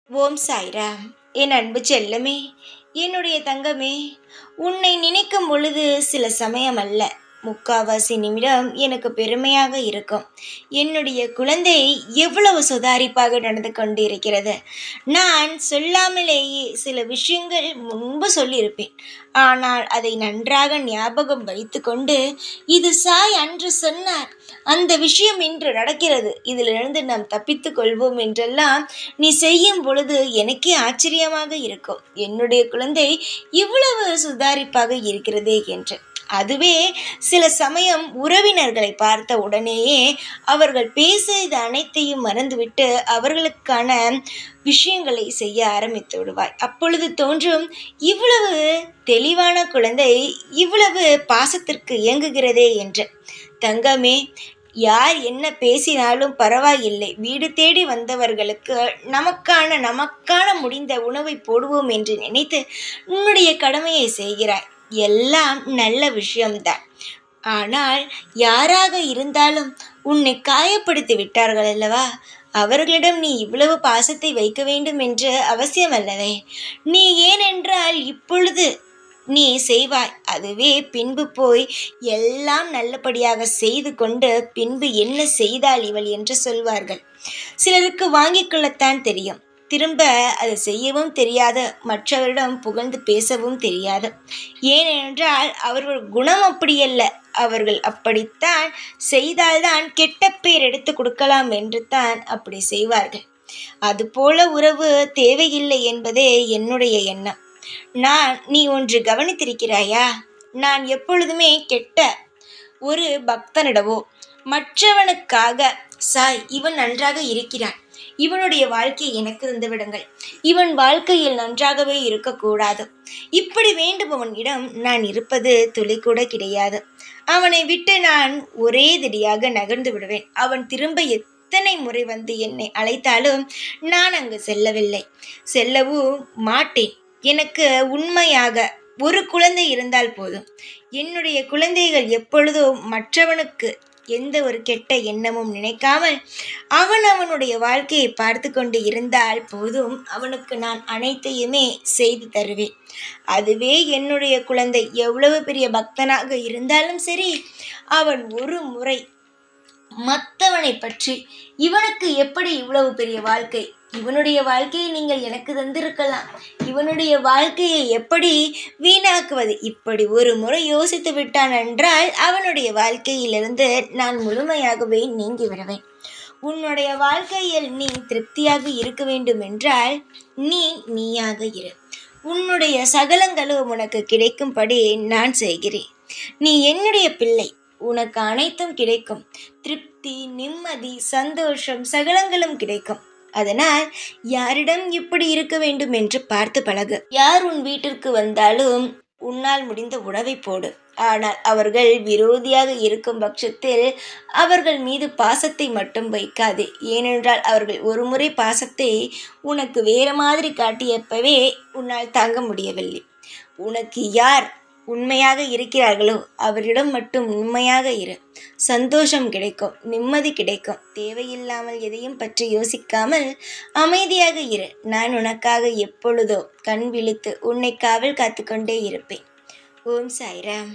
ஓம் சாய்ராம். என் அன்பு செல்லமே, என்னுடைய தங்கமே, உன்னை நினைக்கும் பொழுது சில சமயம் அல்ல, முக்காவாசி நிமிடம் எனக்கு பெருமையாக இருக்கும். என்னுடைய குழந்தை எவ்வளவு சுதாரிப்பாக நடந்து கொண்டிருக்கிறது. நான் சொல்லாமலேயே சில விஷயங்கள் முன்பு சொல்லியிருப்பேன். ஆனால் அதை நன்றாக ஞாபகம் வைத்துக்கொண்டு, இது சாய் அன்று சொன்னார், அந்த விஷயம் இன்று நடக்கிறது, இதிலிருந்து நாம் தப்பித்துக் கொள்வோம் என்றெல்லாம் நீ செய்யும் பொழுது எனக்கே ஆச்சரியமாக இருக்கும். என்னுடைய குழந்தை இவ்வளவு சுதாரிப்பாக இருக்கிறதே என்று. அதுவே சில சமயம் உறவினர்களை பார்த்த உடனேயே அவர்கள் பேசியது அனைத்தையும் மறந்துவிட்டு அவர்களுக்கான விஷயங்களை செய்ய ஆரம்பித்து விடுவாய். அப்பொழுது தோன்றும், இவ்வளவு தெளிவான குழந்தை இவ்வளவு பாசத்திற்கு இயங்குகிறதே என்று. தங்கமே, யார் என்ன பேசினாலும் பரவாயில்லை, வீடு தேடி வந்தவர்களுக்கு நமக்கான முடிந்த உணவை போடுவோம் என்று நினைத்து உன்னுடைய கடமையை செய்கிறாய். எல்லாம் நல்ல விஷயம்தான். ஆனால் யாராக இருந்தாலும் உன்னை காயப்படுத்தி விட்டார்கள் அல்லவா, அவர்களிடம் நீ இவ்வளவு பாசத்தை வைக்க வேண்டும் என்று அவசியம் அல்லவே. நீ ஏனென்றால் இப்பொழுது நீ செய்வாய், அதுவே பின்பு போய் எல்லாம் நல்லபடியாக செய்து கொண்டு பின்பு என்ன செய்தாள் இவள் என்று சொல்வார்கள். சிலருக்கு வாங்கிக் கொள்ளத்தான் தெரியும், திரும்ப அதை செய்யவும் தெரியாது, மற்றவரிடம் புகழ்ந்து பேசவும் தெரியாது. ஏனென்றால் அவர்கள் குணம் அப்படியல்ல. அவர்கள் அப்படித்தான் செய்தால்தான் கெட்ட பேர் எடுத்து கொடுக்கலாம் என்று தான் அப்படி செய்வார்கள். அதுபோல உறவு தேவையில்லை என்பதே என்னுடைய எண்ணம். நீ ஒன்று கவனித்திருக்கிறாயா? நான் எப்பொழுதுமே கெட்ட ஒரு பக்தனிடவோ மற்றவனுக்காக, சாய் இவன் நன்றாக இருக்கிறான், இவனுடைய வாழ்க்கையை எனக்கு தந்து விடுங்கள், இவன் வாழ்க்கையில் நன்றாகவே இருக்கக்கூடாது, இப்படி வேண்டுபவனிடம் நான் இருப்பது துளி கூட கிடையாது. அவனை விட்டு நான் ஒரே திடியாக நகர்ந்து விடுவேன். அவன் திரும்ப எத்தனை முறை வந்து என்னை அழைத்தாலும் நான் அங்கு செல்லவும் மாட்டேன். எனக்கு உண்மையாக ஒரு குழந்தை இருந்தால் போதும். என்னுடைய குழந்தைகள் எப்பொழுதும் மற்றவனுக்கு எந்த ஒரு கெட்ட எண்ணமும் நினைக்காமல் அவனுடைய வாழ்க்கையை பார்த்து கொண்டு இருந்தால் போதும், அவனுக்கு நான் அனைத்தையுமே செய்து தருவேன். அதுவே என்னுடைய குழந்தை எவ்வளவு பெரிய பக்தனாக இருந்தாலும் சரி, அவன் ஒரு முறை மற்றவனை பற்றி, இவனுக்கு எப்படி இவ்வளவு பெரிய வாழ்க்கை, இவனுடைய வாழ்க்கையை நீங்கள் எனக்கு தந்திருக்கலாம், இவனுடைய வாழ்க்கையை எப்படி வீணாக்குவது, இப்படி ஒரு முறை யோசித்து விட்டான் என்றால் அவனுடைய வாழ்க்கையிலிருந்து நான் முழுமையாகவே நீங்கி விடுவேன். உன்னுடைய வாழ்க்கையில் நீ திருப்தியாக இருக்க வேண்டும் என்றால் நீயாக இரு. உன்னுடைய சகலங்களும் உனக்கு கிடைக்கும்படி நான் செய்கிறேன். நீ என்னுடைய பிள்ளை, உனக்கு அனைத்தும் கிடைக்கும். திருப்தி, நிம்மதி, சந்தோஷம் சகலங்களும் கிடைக்கும். அதனால் யாரிடம் இப்படி இருக்க வேண்டும் என்று பார்த்து பழகு. யார் உன் வீட்டிற்கு வந்தாலும் உன்னால் முடிந்த உணவை போடு. ஆனால் அவர்கள் விரோதியாக இருக்கும் பட்சத்தில் அவர்கள் மீது பாசத்தை மட்டும் வைக்காது. ஏனென்றால் அவர்கள் ஒரு முறை பாசத்தை உனக்கு வேறு மாதிரி காட்டியப்பவே உன்னால் தாங்க முடியவில்லை. உனக்கு யார் உண்மையாக இருக்கிறார்களோ அவரிடம் மட்டும் உண்மையாக இரு. சந்தோஷம் கிடைக்கும், நிம்மதி கிடைக்கும். தேவையில்லாமல் எதையும் பற்றி யோசிக்காமல் அமைதியாக இரு. நான் உனக்காக எப்பொழுதோ கண் விழித்து உன்னை காவல் காத்து கொண்டே இருப்பேன். ஓம் சாய்ராம்.